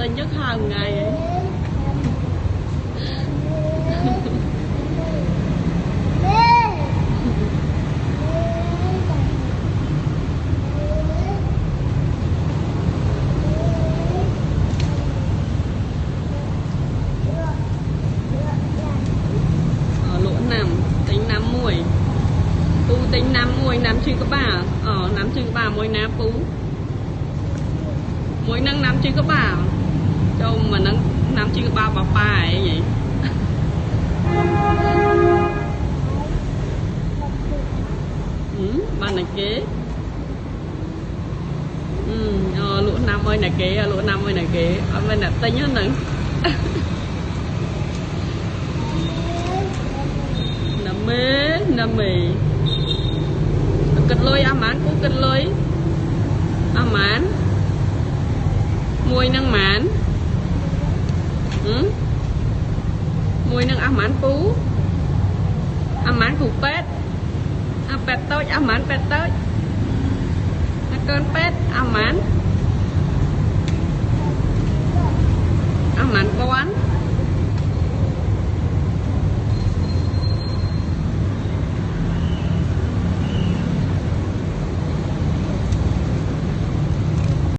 tinh nhất hàng ngày ấy. Lỗ nằm tính 50 Pú tính 50 năm chưa có bà năm chưa có bà mỗi ná pú mỗi nâng năm chưa có bà cho mà nâng năm chưa có bà ấy vậy bà này kế lỗ 50 này kế lỗ 50 này kế ở bên này tính hết nè nằm mê kịch lôi mán cũng kịch lôi mán mùi nâng mán mùi nâng mán phú mán cục pet pet tôi mán pet tới cơn pet mán quán